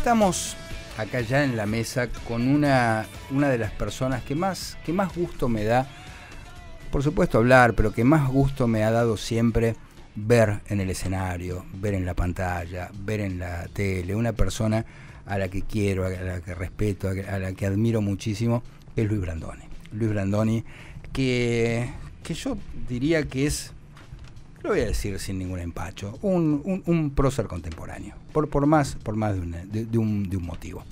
Estamos acá ya en la mesa con una de las personas que más gusto me da, por supuesto hablar, pero que más gusto me ha dado siempre ver en el escenario, ver en la pantalla, ver en la tele, una persona a la que quiero, a la que respeto, a la que admiro muchísimo, es Luis Brandoni. Luis Brandoni, que yo diría que es, lo voy a decir sin ningún empacho, un prócer contemporáneo, por más de un motivo.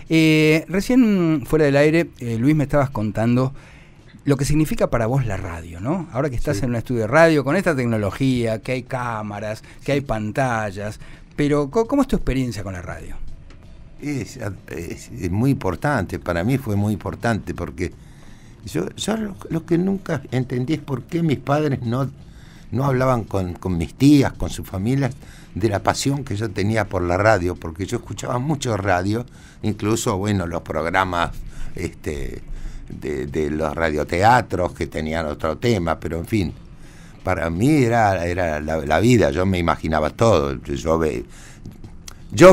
Recién fuera del aire, Luis, me estabas contando lo que significa para vos la radio, ¿no? Ahora que estás en un estudio de radio, con esta tecnología, que hay cámaras, que hay pantallas, pero ¿cómo es tu experiencia con la radio? Es muy importante, para mí fue muy importante, porque yo lo que nunca entendí es por qué mis padres no hablaban con mis tías, con sus familias, de la pasión que yo tenía por la radio, porque yo escuchaba mucho radio, incluso, bueno, los programas de los radioteatros que tenían otro tema, pero en fin, para mí era la vida, yo me imaginaba todo, yo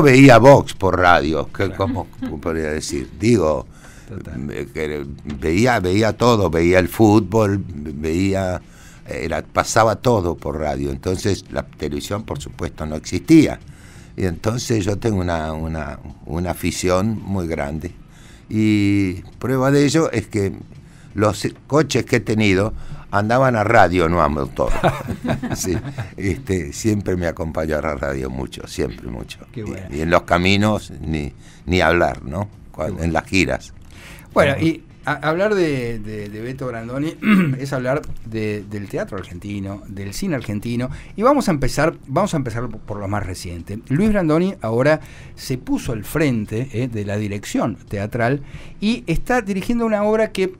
veía Vox por radio, ¿cómo podría decir? Digo, veía todo, veía el fútbol, pasaba todo por radio. Entonces la televisión, por supuesto, no existía. Y entonces yo tengo una afición muy grande. Y prueba de ello es que los coches que he tenido andaban a radio, no a motor. Sí, siempre me acompañó a la radio mucho, siempre mucho. Qué bueno. Y en los caminos ni hablar, ¿no? En las giras. Bueno, y hablar de Beto Brandoni es hablar del teatro argentino, del cine argentino, y vamos a empezar por lo más reciente. Luis Brandoni ahora se puso al frente de la dirección teatral y está dirigiendo una obra que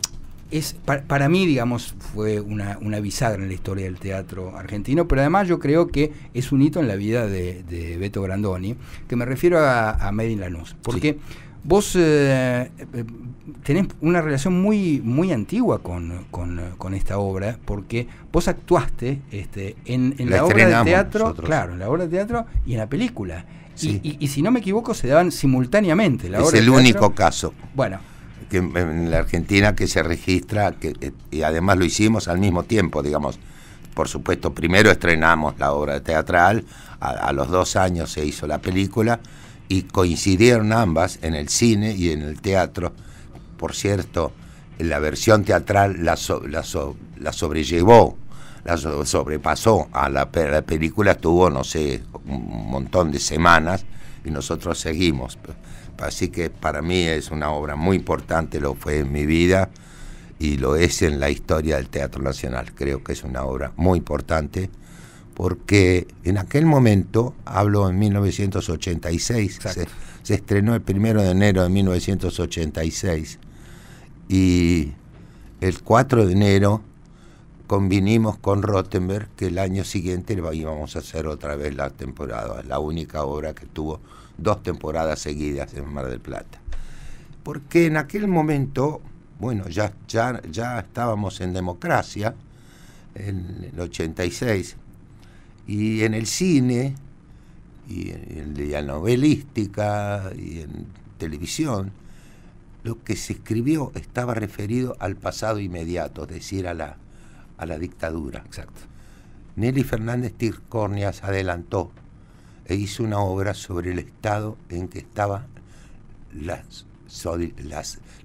es para mí, digamos, fue una bisagra en la historia del teatro argentino, pero además yo creo que es un hito en la vida de Beto Brandoni, que me refiero a Made in Lanús, porque sí. Vos tenés una relación muy antigua con esta obra, porque vos actuaste en la obra de teatro, nosotros. Claro, en la obra de teatro y en la película. Sí. Y si no me equivoco, se daban simultáneamente. Es el único caso. Bueno. Que en la Argentina que se registra, y además lo hicimos al mismo tiempo, digamos. Por supuesto, primero estrenamos la obra teatral, a los 2 años se hizo la película, y coincidieron ambas en el cine y en el teatro. Por cierto, la versión teatral la sobrellevó, la sobrepasó a la película, estuvo, no sé, un montón de semanas, y nosotros seguimos. Así que para mí es una obra muy importante, lo fue en mi vida y lo es en la historia del Teatro Nacional. Creo que es una obra muy importante porque en aquel momento, hablo en 1986, se estrenó el 1 de enero de 1986 y el 4 de enero convinimos con Rottenberg que el año siguiente íbamos a hacer otra vez la temporada, la única obra que tuvo 2 temporadas seguidas en Mar del Plata. Porque en aquel momento, bueno, ya estábamos en democracia, en el 86, y en el cine, y en la novelística, y en televisión, lo que se escribió estaba referido al pasado inmediato, es decir, a la dictadura. Exacto. Nelly Fernández Tircornias adelantó e hizo una obra sobre el estado en que estaba la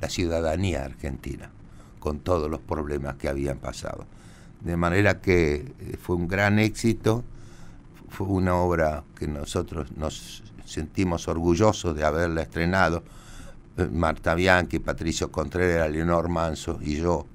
ciudadanía argentina, con todos los problemas que habían pasado. De manera que fue un gran éxito, fue una obra que nosotros nos sentimos orgullosos de haberla estrenado, Marta Bianchi, Patricio Contreras, Leonor Manso y yo,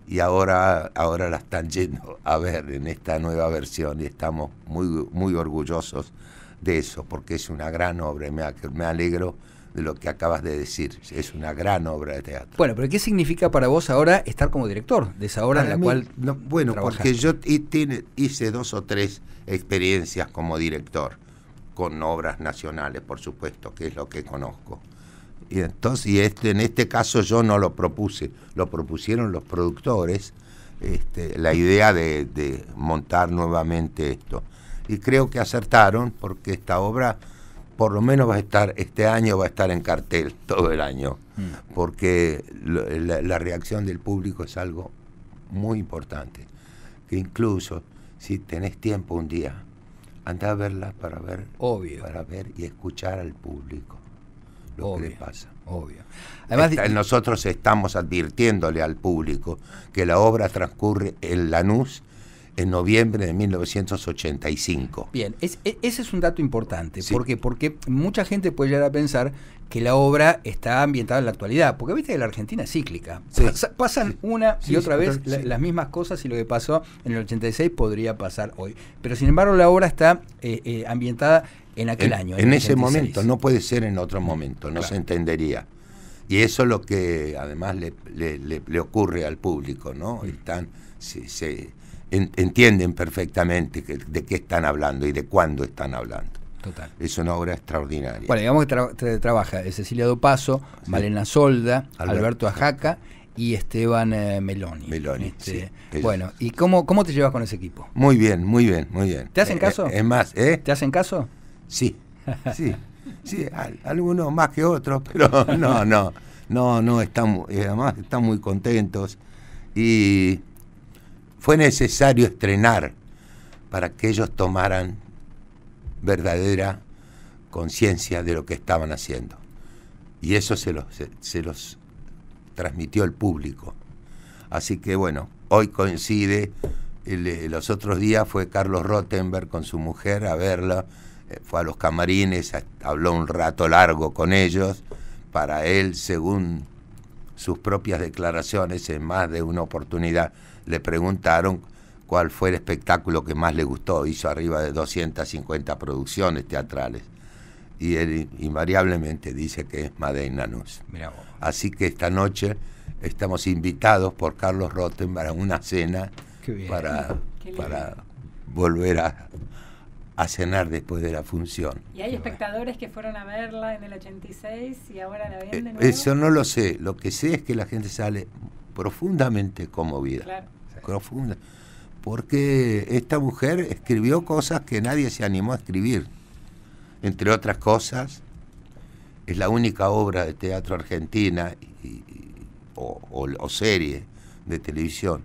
y ahora la están yendo a ver en esta nueva versión y estamos muy orgullosos de eso, porque es una gran obra. Me alegro de lo que acabas de decir, es una gran obra de teatro. Bueno, pero ¿qué significa para vos ahora estar como director de esa obra en la cual bueno, trabajaste? Porque yo hice 2 o 3 experiencias como director, con obras nacionales, por supuesto, que es lo que conozco. Y entonces, en este caso yo no lo propuse, lo propusieron los productores, la idea de montar nuevamente esto. Y creo que acertaron, porque esta obra por lo menos va a estar, este año va a estar en cartel todo el año, porque la reacción del público es algo muy importante, que incluso si tenés tiempo un día, andá a verla para ver, obvio, para ver y escuchar al público lo obvio, que le pasa. Obvio. Además, nosotros estamos advirtiéndole al público que la obra transcurre en Lanús en noviembre de 1985. Bien, ese es un dato importante. Sí. ¿Por qué? Porque mucha gente puede llegar a pensar que la obra está ambientada en la actualidad, porque viste que la Argentina es cíclica. Sí. Pasan una y otra vez sí. las mismas cosas, y lo que pasó en el 86 podría pasar hoy. Pero sin embargo la obra está ambientada en aquel año. En ese 86. momento, no puede ser en otro momento, no claro. se entendería. Y eso es lo que además le ocurre al público, ¿no? Están, entienden perfectamente de qué están hablando y de cuándo están hablando. Total. Es una obra extraordinaria. Bueno, digamos que trabaja Cecilia Dopazo, sí. Malena Solda, Alberto Ajaca y Esteban Meloni. Sí, bueno, ¿y cómo te llevas con ese equipo? Muy bien, muy bien, muy bien. ¿Te hacen caso? Es más, ¿Te hacen caso? Sí, algunos más que otros, pero no, además están muy contentos, y fue necesario estrenar para que ellos tomaran verdadera conciencia de lo que estaban haciendo, y eso se los transmitió el público. Así que bueno, hoy coincide, los otros días fue Carlos Rottenberg con su mujer a verla, fue a los camarines, habló un rato largo con ellos. Para él, según sus propias declaraciones, en más de una oportunidad le preguntaron cuál fue el espectáculo que más le gustó. Hizo arriba de 250 producciones teatrales, y él invariablemente dice que es Madé en Lanús. Así que esta noche estamos invitados por Carlos Rottenberg a una cena para volver a cenar después de la función. ¿Y hay espectadores que fueron a verla en el 86 y ahora la ven de nuevo? Eso no lo sé. Lo que sé es que la gente sale profundamente conmovida. Claro. Profunda. Porque esta mujer escribió cosas que nadie se animó a escribir. Entre otras cosas, es la única obra de teatro argentina o serie de televisión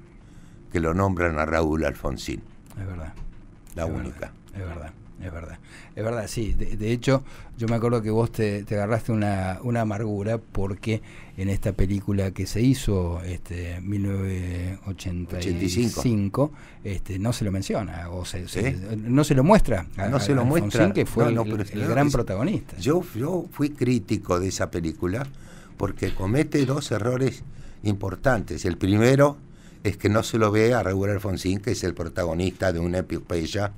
que lo nombran a Raúl Alfonsín. Es verdad. La única. Es verdad, sí. De hecho, yo me acuerdo que vos te agarraste una amargura porque en esta película que se hizo, 1985, no se lo menciona, o no se lo muestra. No se lo muestra, que fue el gran protagonista. Yo fui crítico de esa película porque comete dos errores importantes. El primero es que no se lo ve a Raúl Alfonsín, que es el protagonista de una epopeya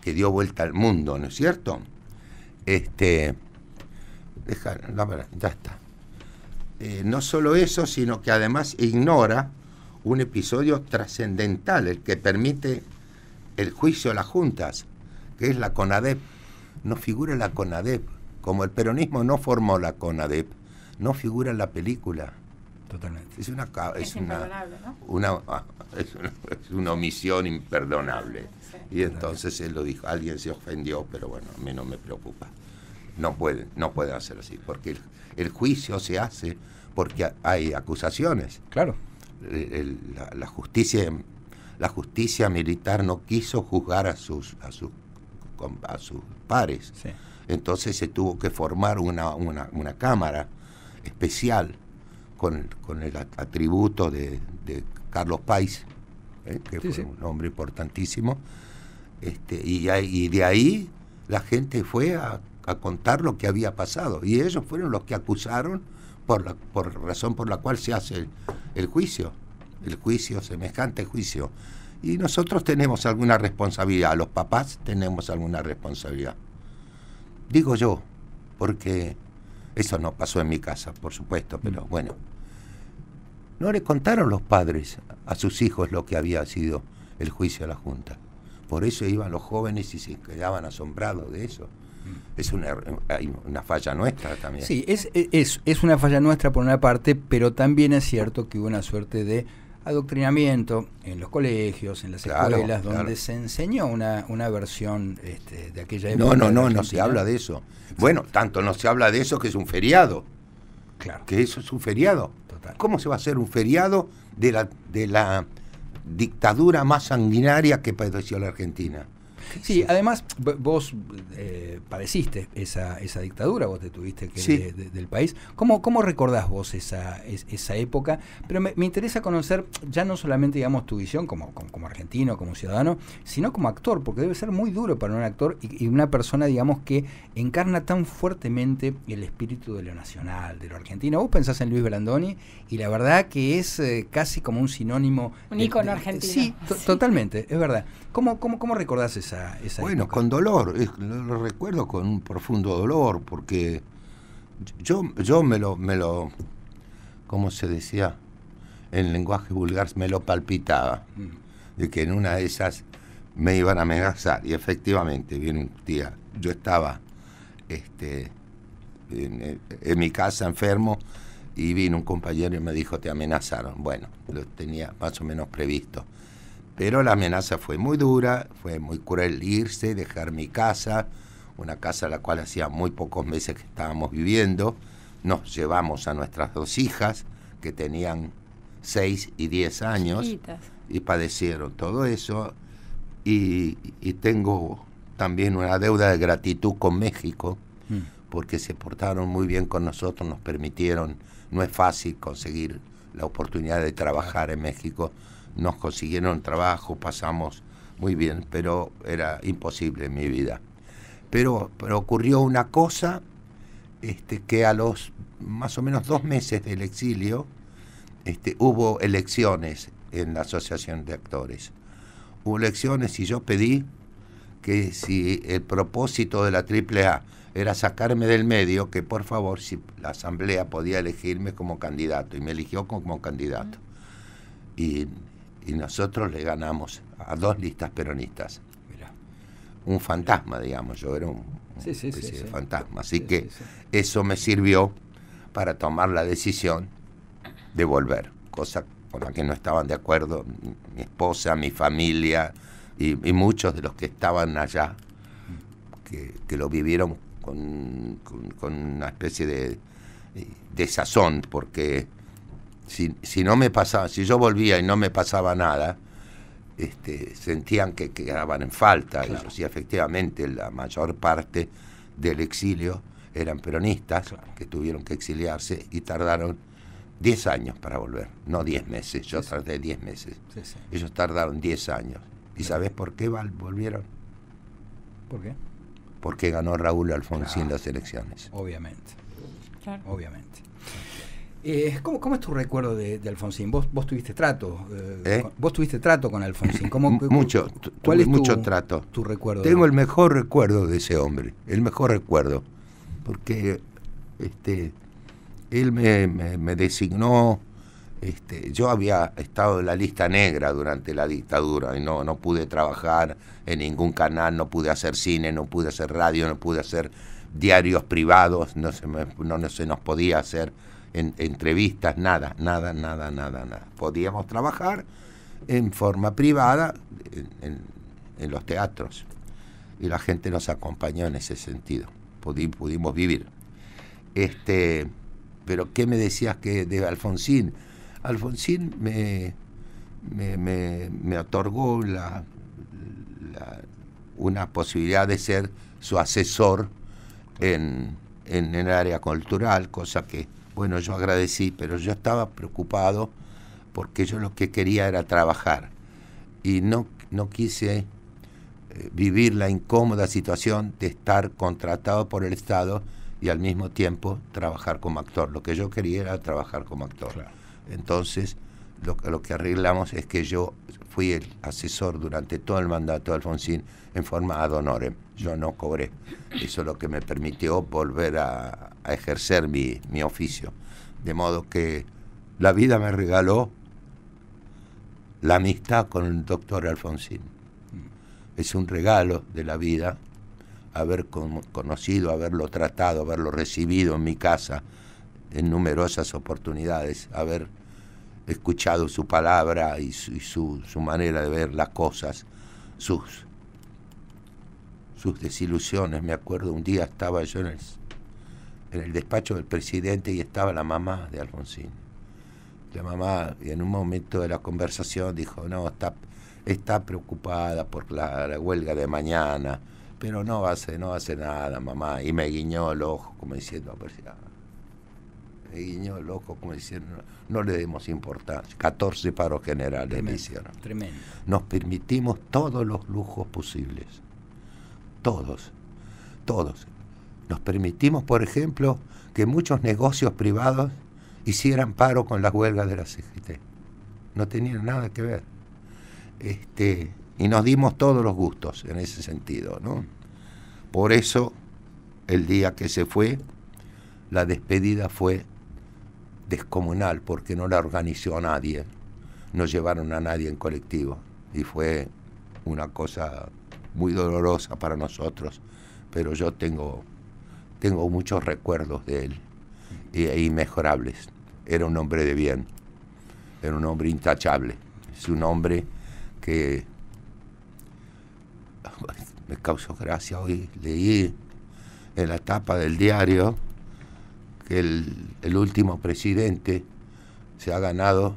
que dio vuelta al mundo, ¿no es cierto? Ya está. No solo eso, sino que además ignora un episodio trascendental, el que permite el juicio a las juntas, que es la CONADEP. No figura la CONADEP. Como el peronismo no formó la CONADEP, no figura en la película. Totalmente. Es imperdonable, ¿no? Es una omisión imperdonable. Sí. Y entonces él lo dijo, alguien se ofendió, pero bueno, a mí no me preocupa. No pueden hacerlo así, porque el juicio se hace porque hay acusaciones. Claro. La justicia militar no quiso juzgar a sus pares. Sí. Entonces se tuvo que formar una cámara especial con el atributo de Carlos País, que fue un hombre importantísimo, y de ahí la gente fue a contar lo que había pasado, y ellos fueron los que acusaron por razón por la cual se hace el juicio, semejante juicio. Y nosotros tenemos alguna responsabilidad, los papás tenemos alguna responsabilidad. Digo yo, porque eso no pasó en mi casa, por supuesto, pero bueno. No le contaron los padres a sus hijos lo que había sido el juicio a la Junta. Por eso iban los jóvenes y se quedaban asombrados de eso. Hay una falla nuestra también. Sí, es una falla nuestra por una parte, pero también es cierto que hubo una suerte de adoctrinamiento en los colegios, en las Claro, escuelas, claro. donde se enseñó una versión de aquella época. No se habla de eso. Bueno, tanto no se habla de eso que es un feriado. Claro. Que eso es un feriado. Total. ¿Cómo se va a hacer un feriado de la dictadura más sanguinaria que padeció la Argentina? Sí, además vos padeciste esa dictadura, vos te tuviste que Sí. ir del país. ¿Cómo recordás vos esa época? Pero me interesa conocer ya no solamente, digamos, tu visión como argentino, como ciudadano, sino como actor, porque debe ser muy duro para un actor y una persona, digamos, que encarna tan fuertemente el espíritu de lo nacional, de lo argentino. Vos pensás en Luis Brandoni y la verdad que es casi como un sinónimo. Un ícono argentino. Sí, totalmente, es verdad. ¿Cómo recordás esa Bueno, época? con dolor, lo recuerdo con un profundo dolor, porque yo me lo, ¿cómo se decía? En lenguaje vulgar, me lo palpitaba, de que en una de esas me iban a amenazar, y efectivamente, viene un día, yo estaba en mi casa enfermo, y vino un compañero y me dijo, te amenazaron. Bueno, lo tenía más o menos previsto. Pero la amenaza fue muy dura, fue muy cruel irse, dejar mi casa, una casa a la cual hacía muy pocos meses que estábamos viviendo. Nos llevamos a nuestras dos hijas, que tenían 6 y 10 años, Chiquitas. y padecieron todo eso. Y tengo también una deuda de gratitud con México, porque se portaron muy bien con nosotros, nos permitieron, no es fácil conseguir la oportunidad de trabajar en México. Nos consiguieron trabajo, pasamos muy bien, pero era imposible en mi vida. Pero ocurrió una cosa, que a los más o menos 2 meses del exilio, hubo elecciones en la Asociación de Actores. Hubo elecciones y yo pedí que si el propósito de la AAA era sacarme del medio, que por favor, si la Asamblea podía elegirme como candidato, y me eligió como candidato. Y nosotros le ganamos a 2 listas peronistas. Mirá. Un fantasma, digamos, yo era un Sí, especie de sí. fantasma. Así Sí, que sí. eso me sirvió para tomar la decisión de volver, cosa con la que no estaban de acuerdo mi esposa, mi familia y muchos de los que estaban allá, que lo vivieron con una especie de desazón, porque si no me pasaba, si yo volvía y no me pasaba nada, sentían que quedaban en falta. Claro. Ellos, y efectivamente la mayor parte del exilio eran peronistas, Claro. que tuvieron que exiliarse y tardaron 10 años para volver, no 10 meses, yo Sí, sí. tardé 10 meses. Sí, sí. Ellos tardaron 10 años. ¿Y sabés por qué volvieron? ¿Por qué? Porque ganó Raúl Alfonsín Claro. las elecciones. Obviamente, Claro. obviamente. ¿Cómo es tu recuerdo de Alfonsín? ¿Vos tuviste trato? ¿Vos tuviste trato con Alfonsín? Mucho, ¿Cuál tuve es mucho trato. tu recuerdo? Tengo el mejor recuerdo de ese hombre, el mejor recuerdo, porque él me designó. Yo había estado en la lista negra durante la dictadura y no pude trabajar en ningún canal, no pude hacer cine, no pude hacer radio, no pude hacer diarios privados, no se nos podía hacer entrevistas, nada. Podíamos trabajar en forma privada en los teatros, y la gente nos acompañó en ese sentido, pudimos vivir. Pero ¿qué me decías que de Alfonsín? Alfonsín me otorgó una posibilidad de ser su asesor en el área cultural, cosa que, bueno, yo agradecí, pero yo estaba preocupado porque yo lo que quería era trabajar y no quise vivir la incómoda situación de estar contratado por el Estado y al mismo tiempo trabajar como actor. Lo que yo quería era trabajar como actor. Claro. Entonces, lo que arreglamos es que yo fui el asesor durante todo el mandato de Alfonsín en forma ad honorem. Yo no cobré. Eso es lo que me permitió volver a ejercer mi oficio. De modo que la vida me regaló la amistad con el doctor Alfonsín. Es un regalo de la vida haber conocido, haberlo tratado, haberlo recibido en mi casa en numerosas oportunidades, haber escuchado su palabra y su manera de ver las cosas, sus desilusiones. Me acuerdo, un día estaba yo en el despacho del presidente y estaba la mamá de Alfonsín. La mamá, y en un momento de la conversación dijo, no, está preocupada por la huelga de mañana, pero no va a hacer nada, mamá. Y me guiñó el ojo como diciendo, me guiñó el ojo como diciendo, no le demos importancia. 14 paros generales Tremendo, le hicieron. Tremendo. Nos permitimos todos los lujos posibles. Todos. Nos permitimos, por ejemplo, que muchos negocios privados hicieran paro con las huelgas de la CGT. No tenían nada que ver. Y nos dimos todos los gustos en ese sentido, ¿no? Por eso, el día que se fue, la despedida fue descomunal, porque no la organizó nadie. No llevaron a nadie en colectivo. Y fue una cosa muy dolorosa para nosotros, pero yo tengo muchos recuerdos de él, inmejorables. Era un hombre de bien, era un hombre intachable, es un hombre que me causó gracia. Hoy leí en la tapa del diario que el último presidente se ha ganado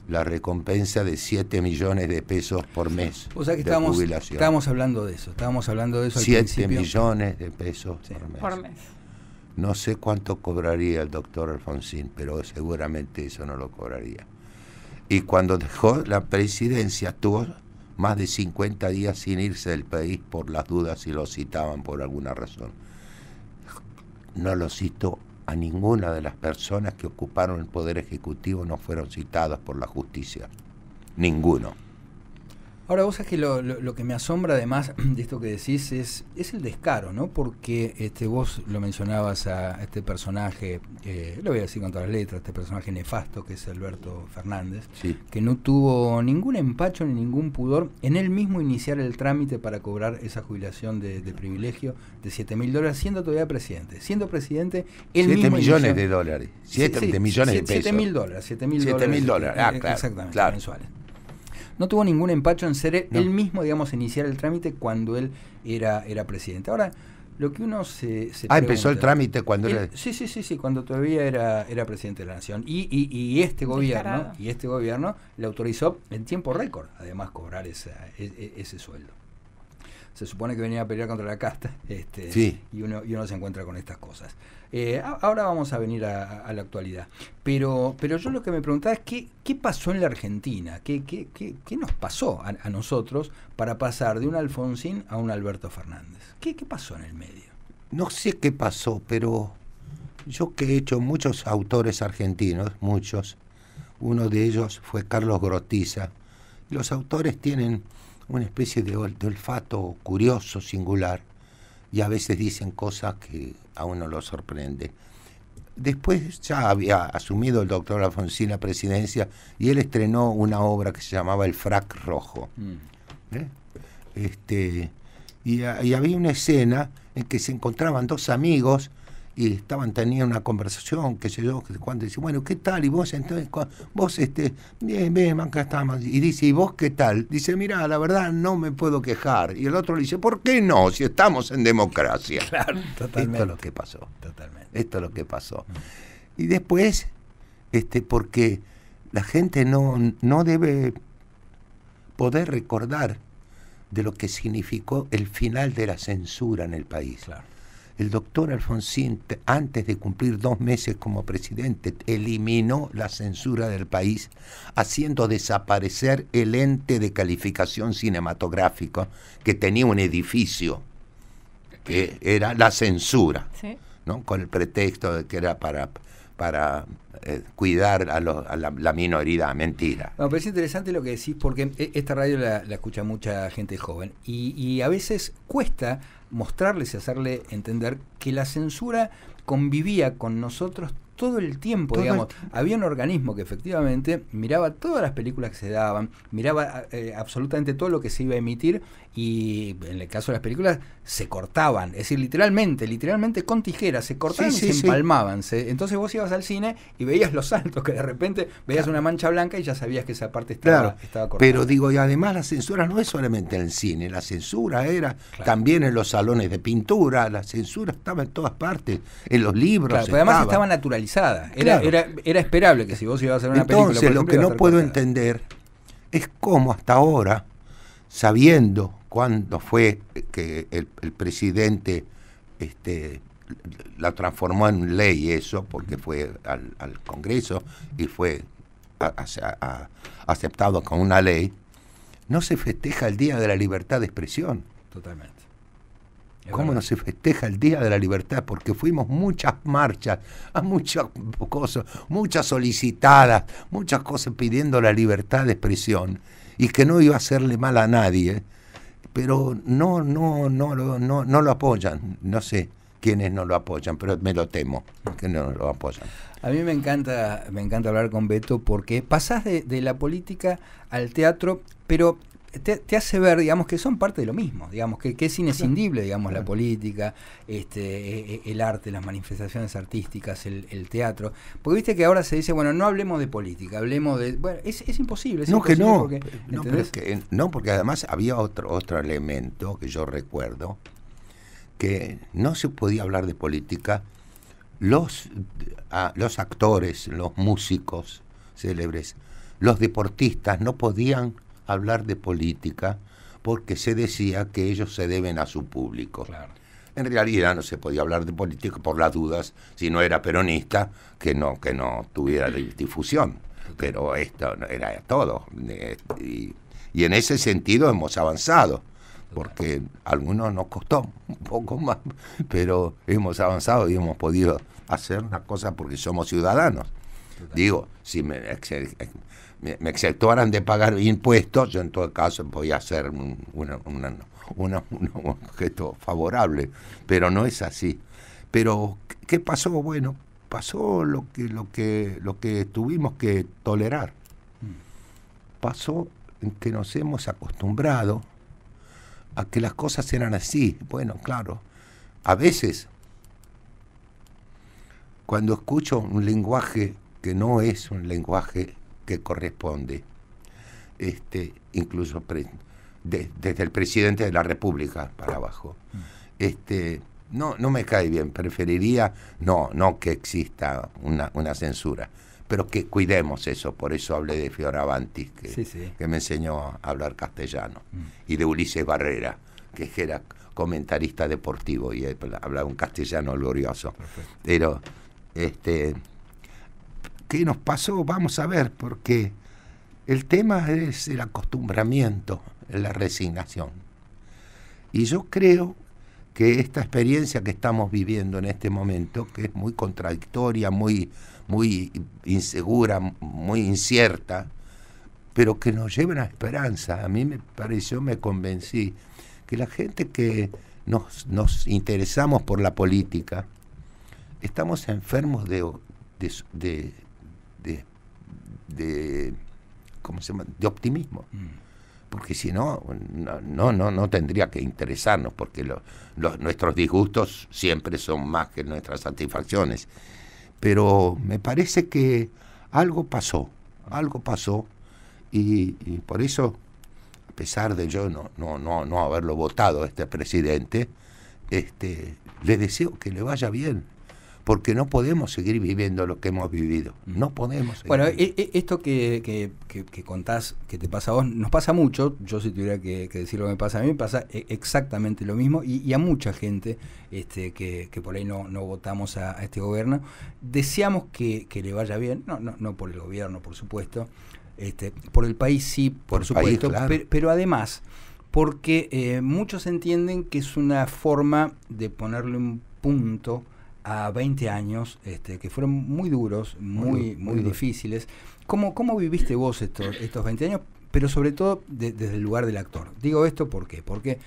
la recompensa de 7 millones de pesos por mes, o sea que de jubilación. Estábamos hablando de eso al 7 principio. millones de pesos Por mes. No sé cuánto cobraría el doctor Alfonsín, pero seguramente eso no lo cobraría. Y cuando dejó la presidencia, tuvo más de 50 días sin irse del país por las dudas si lo citaban por alguna razón. No lo citó a ninguna de las personas que ocuparon el Poder Ejecutivo, no fueron citadas por la justicia. Ninguno. Ahora, vos sabés que lo que me asombra además de esto que decís es el descaro, ¿no? Porque vos lo mencionabas a este personaje, lo voy a decir con todas las letras, este personaje nefasto que es Alberto Fernández, sí, que no tuvo ningún empacho ni ningún pudor en él mismo iniciar el trámite para cobrar esa jubilación de privilegio de $7.000, siendo todavía presidente. Siendo presidente, él 7 mismo millones inició, de dólares. 7 millones de pesos. $7.000. $7.000, claro. Exactamente, claro. mensuales. No tuvo ningún empacho en ser él mismo, digamos, iniciar el trámite cuando él era presidente. Ahora, lo que uno se pregunta, empezó el trámite cuando era... Sí, cuando todavía era presidente de la Nación. Y este gobierno le autorizó en tiempo récord, además, cobrar ese sueldo. Se supone que venía a pelear contra la casta, sí. y uno se encuentra con estas cosas. Ahora vamos a venir a la actualidad. Pero yo lo que me preguntaba es ¿qué pasó en la Argentina? ¿Qué nos pasó a nosotros para pasar de un Alfonsín a un Alberto Fernández? ¿Qué pasó en el medio? No sé qué pasó, pero yo que he hecho muchos autores argentinos, muchos, uno de ellos fue Carlos Grotiza. Los autores tienen una especie de olfato curioso, singular, y a veces dicen cosas que a uno lo sorprende. Después ya había asumido el doctor Alfonsín la presidencia y él estrenó una obra que se llamaba El Frac Rojo. Y había una escena en que se encontraban dos amigos y teniendo una conversación, qué sé yo, cuando dice, bueno, ¿qué tal? Y vos, entonces, vos, bien, acá estamos. Y dice, ¿y vos qué tal? Dice, mira, la verdad no me puedo quejar. Y el otro le dice, ¿por qué no? Si estamos en democracia. Claro, totalmente. Esto es lo que pasó. Totalmente. Esto es lo que pasó. Y después, porque la gente no debe poder recordar de lo que significó el final de la censura en el país. Claro. El doctor Alfonsín, antes de cumplir 2 meses como presidente, eliminó la censura del país, haciendo desaparecer el ente de calificación cinematográfica que tenía un edificio, que era la censura, ¿sí? ¿no? Con el pretexto de que era para cuidar a la minoría. Mentira. Me parece interesante lo que decís, porque esta radio la escucha mucha gente joven y a veces cuesta mostrarles y hacerle entender que la censura convivía con nosotros todo el tiempo, digamos. Había un organismo que efectivamente miraba todas las películas que se daban, miraba absolutamente todo lo que se iba a emitir, y en el caso de las películas se cortaban, es decir, literalmente con tijeras, se cortaban y se empalmaban. Entonces vos ibas al cine y veías los saltos, que de repente veías una mancha blanca y ya sabías que esa parte estaba cortada. Pero digo, y además la censura no es solamente en el cine, la censura era también en los salones de pintura, la censura estaba en todas partes, en los libros. Pero además estaba naturalizada, era esperable que si vos ibas a hacer una película... Entonces lo que no puedo entender es cómo hasta ahora, sabiendo cuándo fue que el presidente la transformó en ley eso, porque fue al Congreso y fue aceptado con una ley, no se festeja el Día de la Libertad de Expresión. Totalmente. ¿Cómo no se festeja el Día de la Libertad? Porque fuimos muchas marchas, a muchas cosas, muchas solicitadas, muchas cosas pidiendo la libertad de expresión y que no iba a hacerle mal a nadie, pero no lo apoyan. No sé quiénes no lo apoyan, pero me lo temo que no lo apoyan. A mí me encanta hablar con Beto porque pasás de la política al teatro, pero te hace ver, digamos, que son parte de lo mismo, digamos, que es inescindible, digamos, la política, el arte, las manifestaciones artísticas, el teatro. Porque viste que ahora se dice, bueno, no hablemos de política, hablemos de... Bueno, es imposible. Es imposible porque además había otro elemento que yo recuerdo, que no se podía hablar de política. Los actores, los músicos célebres, los deportistas no podían hablar de política porque se decía que ellos se deben a su público. Claro. En realidad no se podía hablar de política por las dudas, si no era peronista, que no tuviera difusión. Pero esto era todo. Y en ese sentido hemos avanzado, porque a algunos nos costó un poco más, pero hemos avanzado y hemos podido hacer una cosa porque somos ciudadanos. Digo, si me exceptuaran de pagar impuestos, yo en todo caso voy a hacer un objeto favorable, pero no es así. Pero ¿qué pasó? Bueno, pasó lo que tuvimos que tolerar. Pasó en que nos hemos acostumbrado a que las cosas eran así. Bueno, claro, a veces cuando escucho un lenguaje que no es un lenguaje que corresponde, incluso desde el presidente de la República para abajo, no me cae bien. Preferiría no que exista una censura, pero que cuidemos eso. Por eso hablé de Fioravanti, que me enseñó a hablar castellano, y de Ulises Barrera, que era comentarista deportivo y hablaba un castellano glorioso. Perfecto. Pero ¿qué nos pasó? Vamos a ver, porque el tema es el acostumbramiento, la resignación. Y yo creo que esta experiencia que estamos viviendo en este momento, que es muy contradictoria, muy insegura, muy incierta, pero que nos lleva a la esperanza. A mí me pareció, me convencí, que la gente que nos interesamos por la política, estamos enfermos de ¿cómo se llama? De optimismo. Porque si no tendría que interesarnos, porque nuestros disgustos siempre son más que nuestras satisfacciones. Pero me parece que algo pasó, y por eso, a pesar de yo no haberlo votado a este presidente, le deseo que le vaya bien, porque no podemos seguir viviendo lo que hemos vivido. No podemos seguir. Bueno, esto que contás, que te pasa a vos, nos pasa mucho. Yo, si tuviera que decir lo que me pasa a mí, me pasa exactamente lo mismo, y a mucha gente que por ahí no votamos a este gobierno. Deseamos que le vaya bien, no por el gobierno, por supuesto, por el país sí, por supuesto, país, claro. pero además porque muchos entienden que es una forma de ponerle un punto a 20 años que fueron muy duros, muy difíciles. ¿Cómo viviste vos estos 20 años? pero sobre todo desde el lugar del actor. Digo esto ¿por qué? Porque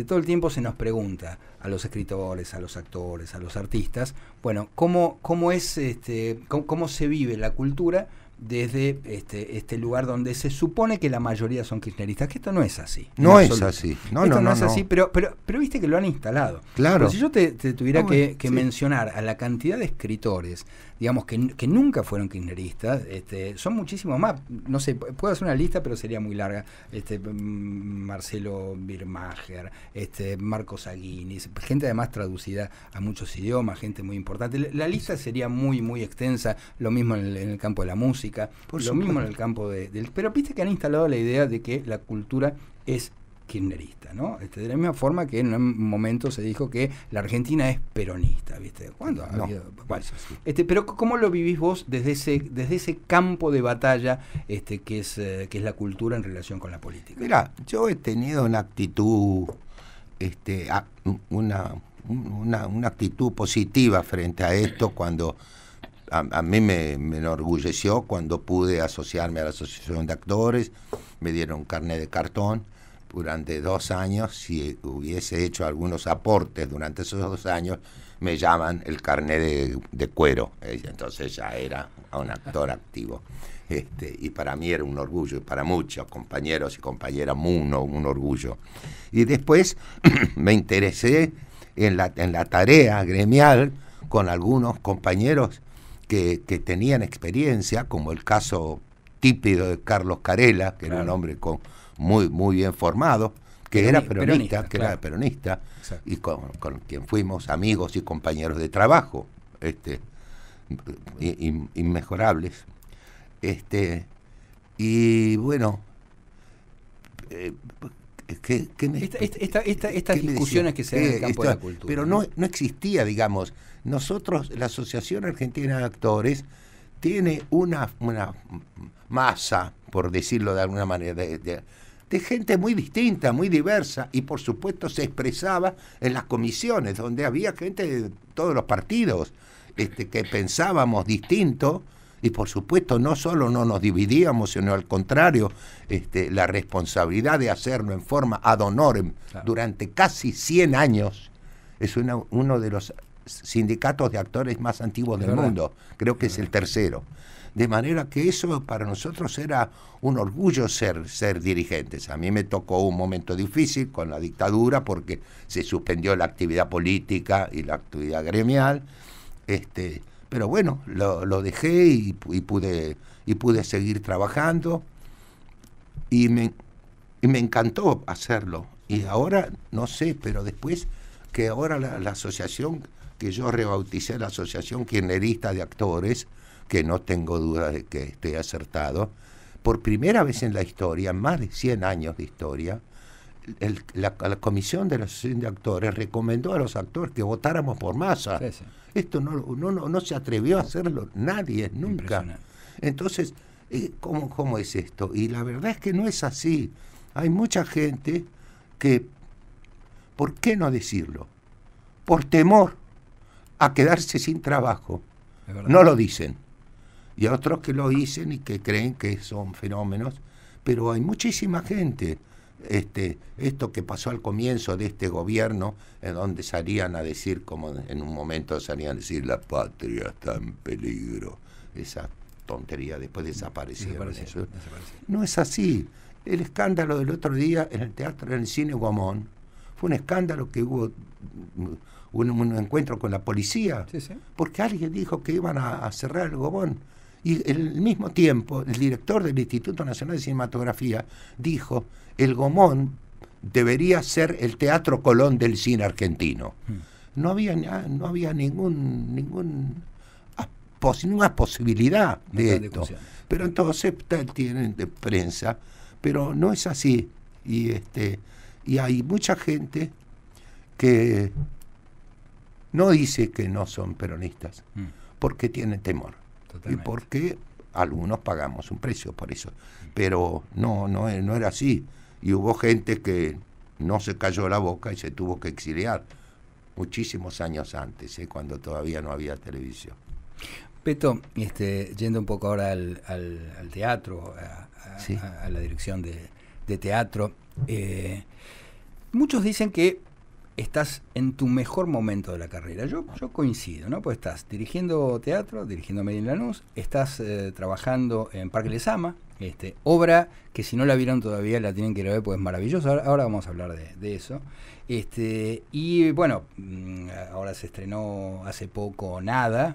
todo el tiempo se nos pregunta a los escritores, a los actores, a los artistas, bueno, cómo se vive la cultura desde este lugar donde se supone que la mayoría son kirchneristas, que esto no es así. No es así. Esto no es así, pero viste que lo han instalado. Claro. Pero si yo te tuviera que mencionar a la cantidad de escritores, digamos, que nunca fueron kirchneristas, son muchísimos más. No sé, puedo hacer una lista, pero sería muy larga. Marcelo Birmacher, Marcos Aguinis, gente además traducida a muchos idiomas, gente muy importante. La lista sería muy, muy extensa, lo mismo en el campo de la música. Lo mismo en el campo del... Pero viste que han instalado la idea de que la cultura es kirchnerista, ¿no? De la misma forma que en un momento se dijo que la Argentina es peronista, ¿viste? ¿Cuándo ha habido? Bueno, pero ¿cómo lo vivís vos desde ese campo de batalla que es la cultura en relación con la política? Mira, yo he tenido una actitud, una actitud positiva frente a esto cuando... A mí me enorgulleció cuando pude asociarme a la Asociación de Actores, me dieron carnet de cartón durante 2 años. Si hubiese hecho algunos aportes durante esos 2 años, me llaman el carnet de cuero. Entonces ya era un actor activo. Y para mí era un orgullo, y para muchos compañeros y compañeras un orgullo. Y después me interesé en la tarea gremial con algunos compañeros que tenían experiencia, como el caso típico de Carlos Carela, que era un hombre muy bien formado, que era peronista, era peronista, y con quien fuimos amigos y compañeros de trabajo, inmejorables. Y bueno, estas discusiones que se dan en el campo de la cultura. Pero no existía, digamos. Nosotros, la Asociación Argentina de Actores, tiene una masa, por decirlo de alguna manera, de gente muy distinta, muy diversa, y por supuesto se expresaba en las comisiones, donde había gente de todos los partidos que pensábamos distinto, y por supuesto no solo no nos dividíamos, sino al contrario, la responsabilidad de hacerlo en forma ad honorem durante casi 100 años, es uno de los sindicatos de actores más antiguos del mundo, creo que es el tercero. De manera que eso para nosotros era un orgullo ser dirigentes. A mí me tocó un momento difícil con la dictadura porque se suspendió la actividad política y la actividad gremial, pero bueno, lo dejé y pude seguir trabajando y me encantó hacerlo. Y ahora, no sé, pero después que ahora la asociación que yo rebauticé, la Asociación Kirchnerista de Actores, que no tengo duda de que esté acertado, por primera vez en la historia, en más de 100 años de historia, la Comisión de la Asociación de Actores recomendó a los actores que votáramos por masa. Sí. Esto no se atrevió a hacerlo nadie, nunca. Entonces, ¿cómo es esto? Y la verdad es que no es así. Hay mucha gente que, ¿por qué no decirlo? Por temor a quedarse sin trabajo, no lo dicen. Y otros que lo dicen y que creen que son fenómenos, pero hay muchísima gente. Esto que pasó al comienzo de este gobierno, en donde salían a decir, como en un momento salían a decir, la patria está en peligro, esa tontería, después desaparecieron. No es así. El escándalo del otro día en el teatro, en el cine Gomón, fue un escándalo que hubo un encuentro con la policía, porque alguien dijo que iban a cerrar el Gomón. Y al mismo tiempo, el director del Instituto Nacional de Cinematografía dijo, el Gomón debería ser el Teatro Colón del cine argentino. No había ninguna posibilidad de esto. Pero entonces tienen de prensa, pero no es así. Y hay mucha gente que no dice que no son peronistas, porque tienen temor. Totalmente. Y porque algunos pagamos un precio por eso. Pero no era así. Y hubo gente que no se cayó la boca y se tuvo que exiliar muchísimos años antes, cuando todavía no había televisión. Beto, yendo un poco ahora al teatro, Sí. a la dirección de teatro, muchos dicen que estás en tu mejor momento de la carrera. Yo coincido, ¿no? Pues estás dirigiendo teatro, dirigiendo Made in Lanús, estás trabajando en Parque Lezama, obra que si no la vieron todavía la tienen que ir a ver, pues es maravillosa. Ahora vamos a hablar de eso. Y bueno, ahora se estrenó hace poco Nada,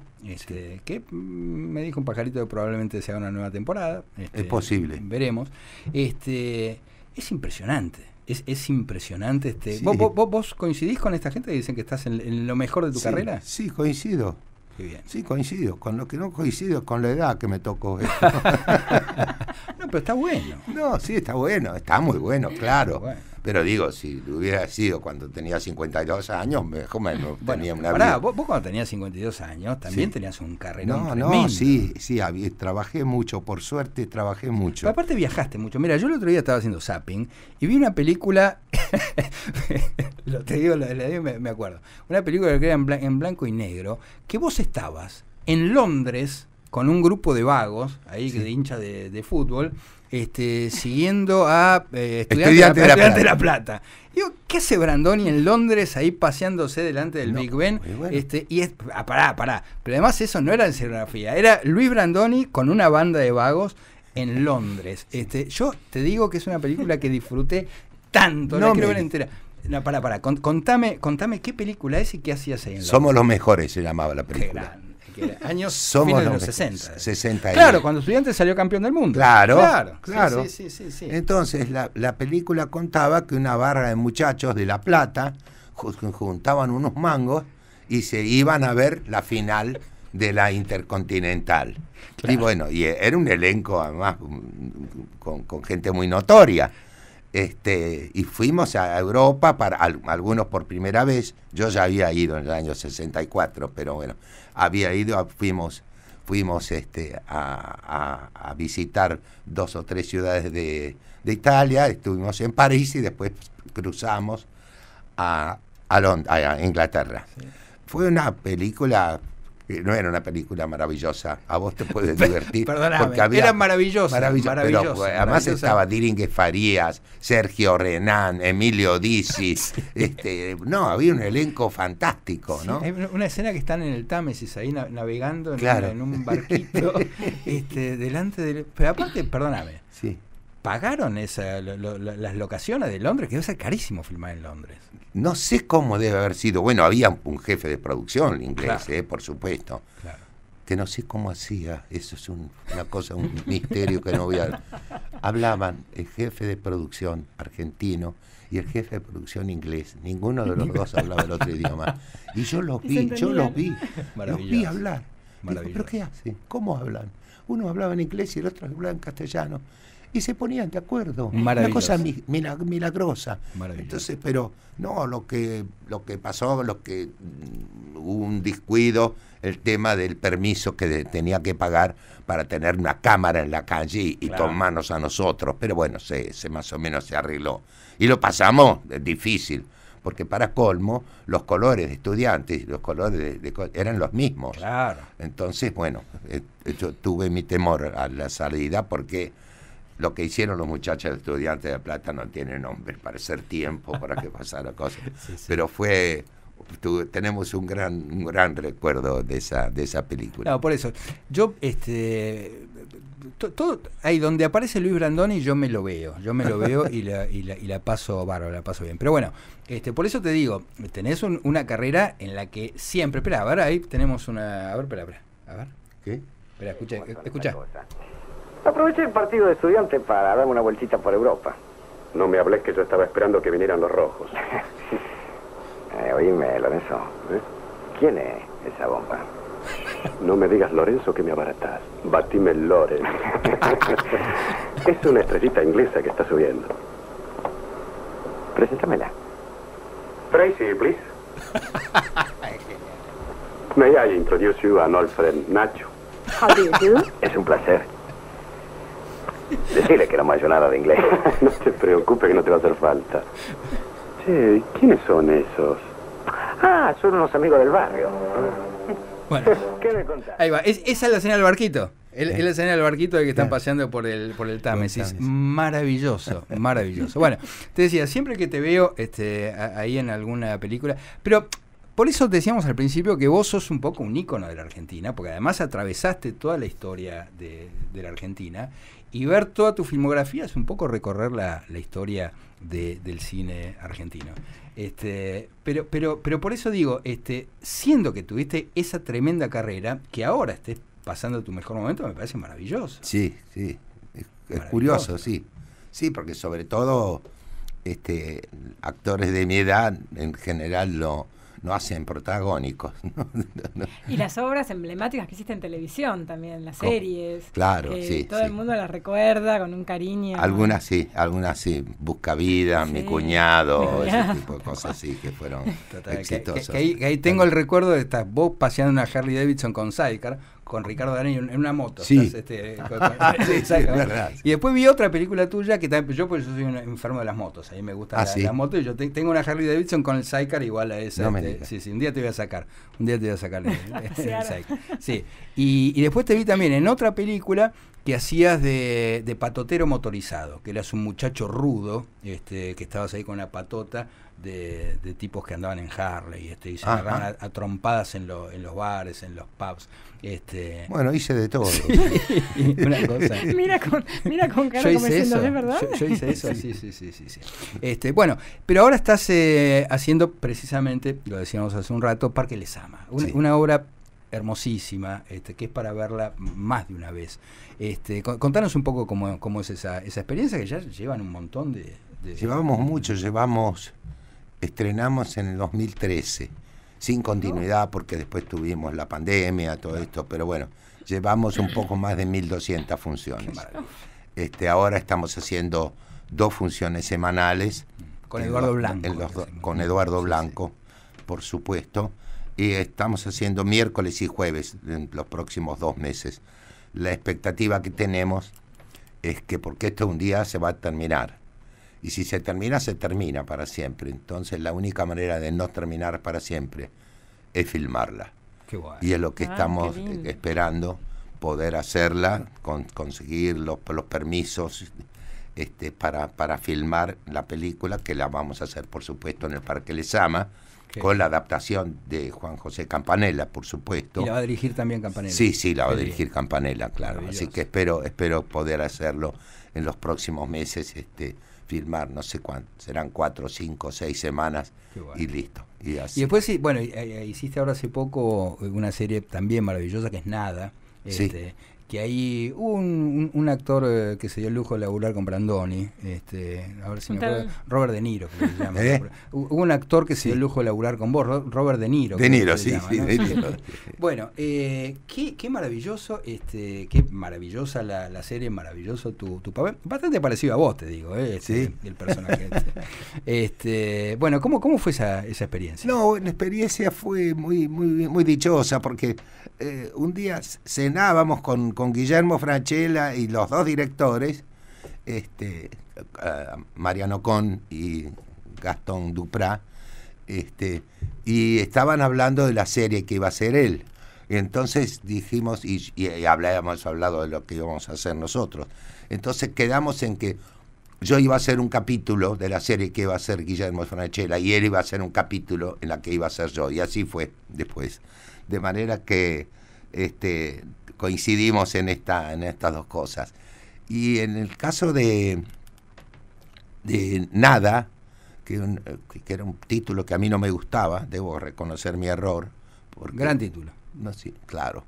que me dijo un pajarito que probablemente sea una nueva temporada. Es posible. Veremos. Es impresionante. Es impresionante. Sí. ¿Vos coincidís con esta gente que dicen que estás en lo mejor de tu carrera? Sí, coincido. Qué bien. Sí, coincido. Con lo que no coincido es con la edad que me tocó. No, pero está bueno. No, sí, está bueno. Está muy bueno, claro. Bueno. Pero digo, si hubiera sido cuando tenía 52 años, mejor Bueno, tenía una pará, vida. vos cuando tenías 52 años también Sí. tenías un carrerón No, tremendo. sí, trabajé mucho, por suerte trabajé mucho. Pero aparte viajaste mucho. Mira, yo el otro día estaba haciendo zapping y vi una película, me acuerdo, una película que era en blanco y negro, que vos estabas en Londres con un grupo de vagos, ahí Sí. de hinchas de fútbol, siguiendo a Estudiantes de La Plata. Digo, ¿qué hace Brandoni en Londres ahí paseándose delante del No, Big Ben? muy bueno. Pará. Pero además eso no era en escenografía, era Luis Brandoni con una banda de vagos en Londres. Yo te digo que es una película que disfruté tanto, la No quiero me- ver entera. No, pará, contame qué película es y qué hacías ahí en Londres. Somos los mejores, se llamaba la Qué película. grande. Que era años Somos fines de los los mejores. 60. 60 Claro, cuando Estudiantes salió campeón del mundo. Claro. Sí. Entonces la película contaba que una barra de muchachos de La Plata juntaban unos mangos y se iban a ver la final de la Intercontinental. Claro. Y bueno, y era un elenco además con gente muy notoria. Y fuimos a Europa, para algunos por primera vez. Yo ya había ido en el año 64, pero bueno, fuimos a visitar 2 o 3 ciudades de Italia. Estuvimos en París y después cruzamos a Inglaterra. Sí. Fue una película que no era una película maravillosa. A vos te puedes divertir. Perdóname, porque había era maravillosa. Pero además estaba Diringue Farías, Sergio Renán, Emilio Dizzi. No, había un elenco fantástico, Sí, ¿no? hay una escena que están en el Támesis ahí navegando Claro. en un barquito delante del... Pero aparte, perdóname, Sí. ¿pagaron las locaciones de Londres? Que debe ser carísimo filmar en Londres. No sé cómo debe haber sido. Bueno, había un jefe de producción inglés, Claro. por supuesto. Claro. Que no sé cómo hacía. Eso es una cosa, un misterio que no voy a... Hablaban el jefe de producción argentino y el jefe de producción inglés. Ninguno de los dos hablaba el otro idioma. Y yo los vi Maravilloso. hablar. Digo, Maravilloso. ¿pero qué hacen? ¿Cómo hablan? Uno hablaba en inglés y el otro hablaba en castellano. Y se ponían de acuerdo. Una Maravilloso. cosa milagrosa. Maravilloso. Entonces, pero no, lo que pasó, hubo un descuido, el tema del permiso que tenía que pagar para tener una cámara en la calle y Claro. tomarnos a nosotros. Pero bueno, se más o menos se arregló. Y lo pasamos difícil, porque para colmo, los colores de Estudiantes y los colores eran los mismos. Claro. Entonces, bueno, yo tuve mi temor a la salida porque lo que hicieron los muchachos de Estudiantes de La Plata no tiene nombre, para hacer tiempo, para que pasara cosas. Sí, sí. Pero tenemos un gran recuerdo de esa película. No, por eso. Yo, todo ahí donde aparece Luis Brandoni, yo me lo veo y la paso bárbaro, la paso bien. Pero bueno, por eso te digo, tenés una carrera en la que siempre, espera, a ver, ahí tenemos una, a ver, espera, a ver, ¿Qué? espera, escucha. Aproveché el partido de Estudiantes para darme una vueltita por Europa. No me hables que yo estaba esperando que vinieran los rojos. Oíme, Lorenzo. ¿Quién es esa bomba? No me digas, Lorenzo, que me abaratas. Batime Loren. Es una estrellita inglesa que está subiendo. Preséntamela. Tracy, please. May I introduce you an old friend, Nacho? How do you do? Es un placer. Decirle que no me hallo nada de inglés. No te preocupes que no te va a hacer falta. Che, ¿quiénes son esos? Ah, son unos amigos del barrio. Bueno, ¿Qué me contás? ahí va. Esa es la escena del barquito. Es la escena del barquito de que están paseando por el Támesis. Maravilloso, maravilloso. Bueno, te decía, siempre que te veo ahí en alguna película, pero por eso decíamos al principio que vos sos un poco un ícono de la Argentina, porque además atravesaste toda la historia de la Argentina, y ver toda tu filmografía es un poco recorrer la historia del cine argentino. Pero por eso digo, siendo que tuviste esa tremenda carrera, que ahora estés pasando tu mejor momento, me parece maravilloso. Sí, sí, es curioso, sí. Sí, porque sobre todo actores de mi edad en general no hacen protagónicos. No. Y las obras emblemáticas que hiciste en televisión también, las series. Claro, que sí. todo sí. el mundo las recuerda con un cariño. Algunas sí. Busca Vida, Sí. Mi Cuñado, ese tipo de cosas así que fueron Total, exitosas. que ahí tengo el recuerdo de estar vos paseando una Harley Davidson con Sidecar, con Ricardo Darín en una moto. Sí. Estás, Sí, es verdad. Y después vi otra película tuya que también, yo soy un enfermo de las motos, a mí me gusta ¿Sí? la moto, y yo tengo una Harley Davidson con el Sidecar igual a esa. No me digas. Sí, un día te voy a sacar el Sidecar. Sí. Y después te vi también en otra película que hacías de patotero motorizado, que eras un muchacho rudo, que estabas ahí con una patota de tipos que andaban en Harley, y se agarraban a trompadas en los bares, en los pubs. Bueno, hice de todo. Una cosa. Mira con cara Yo como hice diciendo, eso. ¿es verdad? Yo hice eso, sí. Bueno, pero ahora estás haciendo precisamente, lo decíamos hace un rato, Parque Lezama, una obra hermosísima, que es para verla más de una vez. Contanos un poco cómo es esa experiencia, que ya llevan un montón de... Llevamos mucho, estrenamos en el 2013, sin continuidad porque después tuvimos la pandemia, todo esto, pero bueno, llevamos un poco más de 1.200 funciones. Ahora estamos haciendo 2 funciones semanales. Con Eduardo Blanco. Con Eduardo Blanco, por supuesto, y estamos haciendo miércoles y jueves en los próximos 2 meses. La expectativa que tenemos es que, porque esto un día se va a terminar, y si se termina para siempre. Entonces la única manera de no terminar para siempre es filmarla. Qué guay. Y es lo que estamos esperando, poder hacerla, conseguir los permisos para filmar la película, que la vamos a hacer por supuesto en el Parque Lezama, con la adaptación de Juan José Campanella, por supuesto. Y la va a dirigir también Campanella. Sí, la va a dirigir Campanella, claro. Así que espero poder hacerlo en los próximos meses, filmar, no sé cuánto, serán 4, 5, 6 semanas y listo. Y después hiciste ahora hace poco una serie también maravillosa que es Nada, que hay un actor que se dio el lujo de laburar con Brandoni, a ver si me acuerdo, Robert De Niro, que se llama. Hubo un actor que se dio el lujo de laburar con vos, Robert De Niro. De Niro, sí, llama, ¿no? De Niro. Bueno, qué maravilloso, qué maravillosa la serie, maravilloso tu papel, bastante parecido a vos, te digo, el personaje. Bueno, ¿cómo fue esa experiencia? No, la experiencia fue muy dichosa, porque un día cenábamos con Guillermo Francella y los 2 directores, Mariano Con y Gastón Duprat, y estaban hablando de la serie que iba a hacer él. Y entonces dijimos, y habíamos hablado de lo que íbamos a hacer nosotros. Entonces quedamos en que yo iba a hacer un capítulo de la serie que iba a hacer Guillermo Francella, y él iba a hacer un capítulo en la que iba a ser yo, y así fue después. De manera que coincidimos en estas 2 cosas. Y en el caso de Nada, que era un título que a mí no me gustaba, debo reconocer mi error. Gran título. No, sí, claro.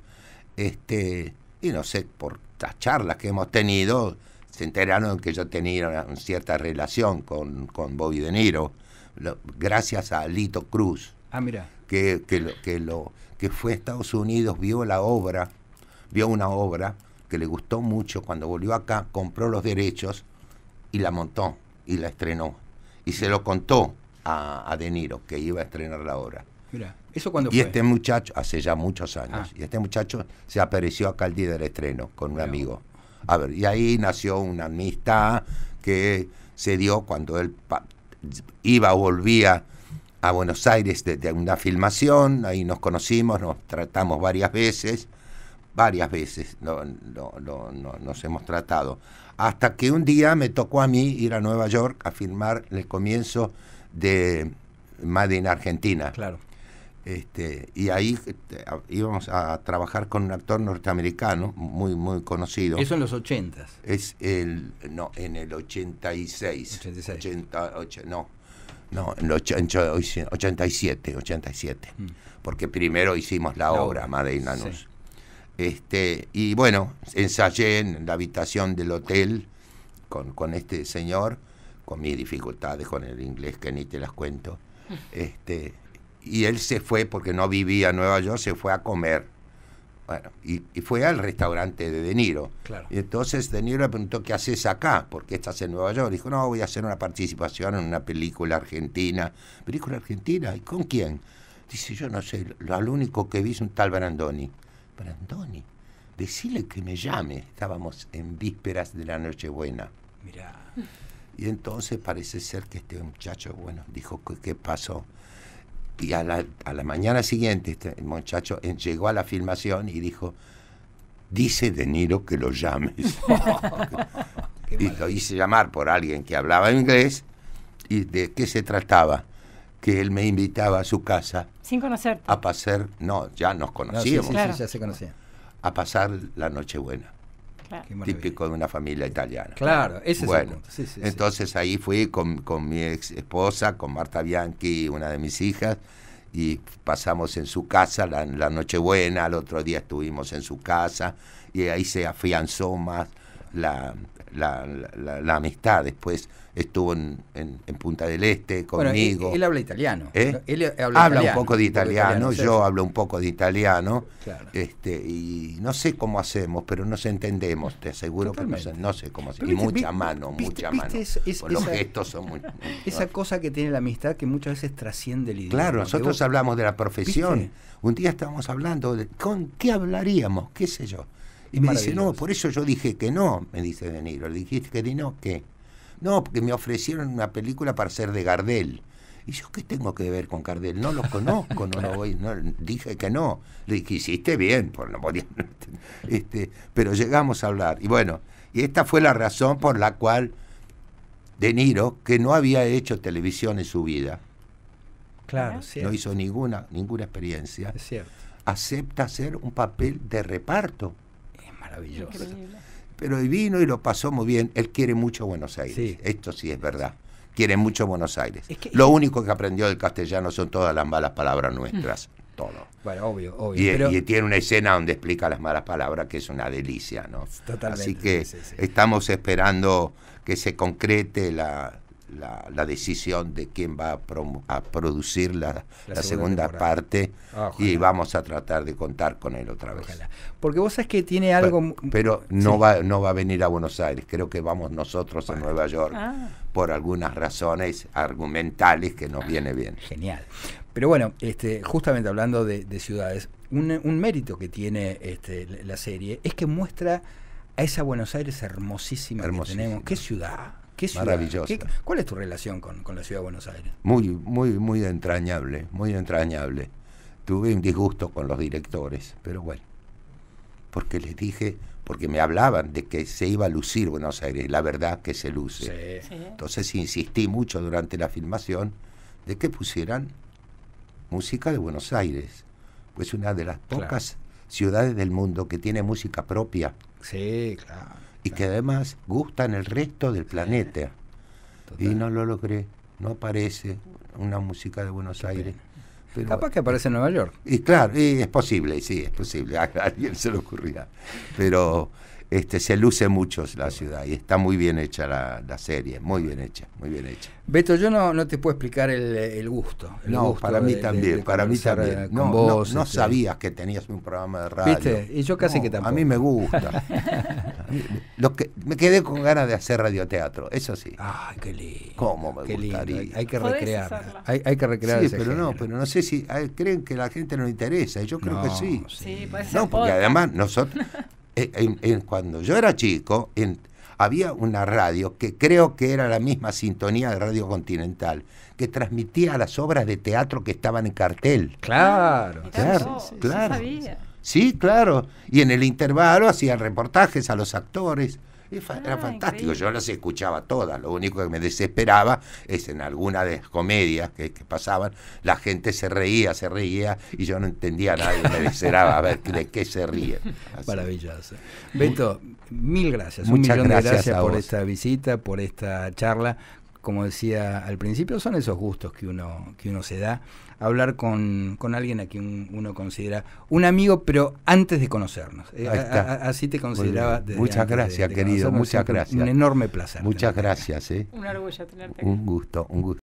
Y no sé, por las charlas que hemos tenido, se enteraron que yo tenía una cierta relación con Bobby De Niro, gracias a Lito Cruz. Mira. Que fue a Estados Unidos, vio una obra que le gustó mucho. Cuando volvió acá, compró los derechos y la montó y la estrenó. Y se lo contó a De Niro, que iba a estrenar la obra. Mira, ¿eso cuándo y fue? este muchacho, hace ya muchos años, y este muchacho se apareció acá el día del estreno con un amigo. Y ahí nació una amistad que se dio cuando él iba o volvía a Buenos Aires de una filmación, ahí nos conocimos, nos tratamos varias veces nos hemos tratado, hasta que un día me tocó a mí ir a Nueva York a filmar el comienzo de Made in Argentina. Claro. Y ahí íbamos a trabajar con un actor norteamericano muy muy conocido. Eso en los 80s. En el 86. 86. En el 87. Porque primero hicimos la obra Made in Lanús. Sí. Y bueno, ensayé en la habitación del hotel con este señor, con mis dificultades con el inglés que ni te las cuento. Y él se fue porque no vivía en Nueva York, se fue a comer. Bueno, y fue al restaurante de Niro. Claro. Y entonces De Niro le preguntó: ¿qué haces acá? ¿Por qué estás en Nueva York? Dijo: no, voy a hacer una participación en una película argentina. ¿Película argentina? ¿Y con quién? Dice: yo no sé, lo único que vi es un tal Brandoni. ¿Brandoni? Decile que me llame. Estábamos en vísperas de la Nochebuena. Mirá. Y entonces parece ser que este muchacho, bueno, dijo: ¿qué pasó? Y a la mañana siguiente este muchacho llegó a la filmación y dijo: dice De Niro que lo llames. Y lo hice llamar por alguien que hablaba inglés. ¿Y de qué se trataba? Que él me invitaba a su casa. Sin conocerte. A pasar, no, ya nos conocíamos. No, sí, Claro. ya se conocían. A pasar la Nochebuena. Claro. Qué maravilla. Típico de una familia italiana. Claro, ese bueno, es el punto. Sí, sí, entonces ahí fui con mi ex esposa, con Marta Bianchi, una de mis hijas, y pasamos en su casa la Nochebuena. Al otro día estuvimos en su casa y ahí se afianzó más la amistad. Después estuvo en Punta del Este conmigo. Bueno, él habla italiano. Él habla un poco de italiano, sí. yo hablo un poco de italiano. Claro. Y no sé cómo hacemos, pero nos entendemos, te aseguro. Totalmente. Que no sé cómo hacemos. Pero Y mucha mano. Los gestos son muy... Esa cosa que tiene la amistad que muchas veces trasciende el idioma. Claro, nosotros hablamos de la profesión. ¿Viste? Un día estábamos hablando ¿con qué hablaríamos? ¿Qué sé yo? Y me dice: no, por eso yo dije que no, me dice De Niro. Le dijiste que no, ¿qué? No, porque me ofrecieron una película para ser de Gardel. Y yo: ¿qué tengo que ver con Gardel? No lo conozco, no lo voy, no, dije que no. Le dije: hiciste bien, por no podía. Pero llegamos a hablar. Y bueno, y esta fue la razón por la cual De Niro, que no había hecho televisión en su vida, Claro, cierto. no hizo ninguna experiencia, Es cierto. acepta hacer un papel de reparto. Es maravilloso. Increíble. Pero vino y lo pasó muy bien. Él quiere mucho Buenos Aires. Sí. Esto sí es verdad. Quiere mucho Buenos Aires. Es que- Lo único que aprendió del castellano son todas las malas palabras nuestras. Todo. Bueno, obvio. Y tiene una escena donde explica las malas palabras que es una delicia, ¿no? Totalmente, Así que sí. estamos esperando que se concrete la decisión de quién va a producir la segunda temporada. parte. Ojalá. Y vamos a tratar de contar con él otra vez. Ojalá. Porque vos sabés que tiene algo... Pero no, Sí. no va a venir a Buenos Aires. Creo que vamos nosotros a Nueva York Ah. por algunas razones argumentales que nos viene bien. Genial. Pero bueno, justamente hablando de ciudades, un mérito que tiene la serie es que muestra a esa Buenos Aires hermosísima que tenemos. ¿Qué ciudad? ¿Qué ciudad? Maravillosa. ¿Cuál es tu relación con la ciudad de Buenos Aires? Muy, muy, muy entrañable, muy entrañable. Tuve un disgusto con los directores, pero bueno, porque les dije, porque me hablaban de que se iba a lucir Buenos Aires, la verdad que se luce. Sí. Entonces insistí mucho durante la filmación de que pusieran música de Buenos Aires, pues una de las pocas ciudades del mundo que tiene música propia Sí, claro. y que además gusta en el resto del planeta. Total. Y no lo logré, no aparece una música de Buenos Aires. Pero, Capaz que aparece en Nueva York. y claro, y es posible, sí, es posible, a alguien se le ocurrirá. Pero se luce mucho la ciudad y está muy bien hecha la serie, muy bien hecha, muy bien hecha. Beto, yo no te puedo explicar el gusto. El No, gusto para mí de también, para mí conversar, también. con No, vos, no sabías que tenías un programa de radio. ¿Viste? Y yo casi No, que tampoco. A mí me gusta. Me quedé con ganas de hacer radioteatro, eso sí. Ay, qué lindo. ¿Cómo me qué lindo. gustaría? Hay que Podés recrear. hacerlo. Hay que recrear Sí, ese pero género. pero no sé si creen que a la gente no le interesa, y yo creo que sí. Sí, puede ser No, porque podcast. además nosotros, cuando yo era chico, había una radio que creo que era la misma sintonía de Radio Continental, que transmitía las obras de teatro que estaban en cartel. Claro, Claro, Sí, claro. yo sabía. Sí, claro. Y en el intervalo hacían reportajes a los actores. Era fantástico. Increíble. Yo las escuchaba todas. Lo único que me desesperaba es en alguna de las comedias que pasaban, la gente se reía y yo no entendía nada y me desesperaba a ver de qué se ríen. Así. Maravilloso. Beto, mil gracias. Muchas Un millón de gracias gracias a por vos. esta visita, por esta charla. Como decía al principio, son esos gustos que uno se da. Hablar con alguien a quien uno considera un amigo, pero antes de conocernos. Ahí está. Así te consideraba. desde Muchas antes gracias, de querido. conocernos. Muchas Siempre gracias. Un enorme placer. Muchas tenerte acá. gracias. Un orgullo tenerte aquí. Un gusto, un gusto.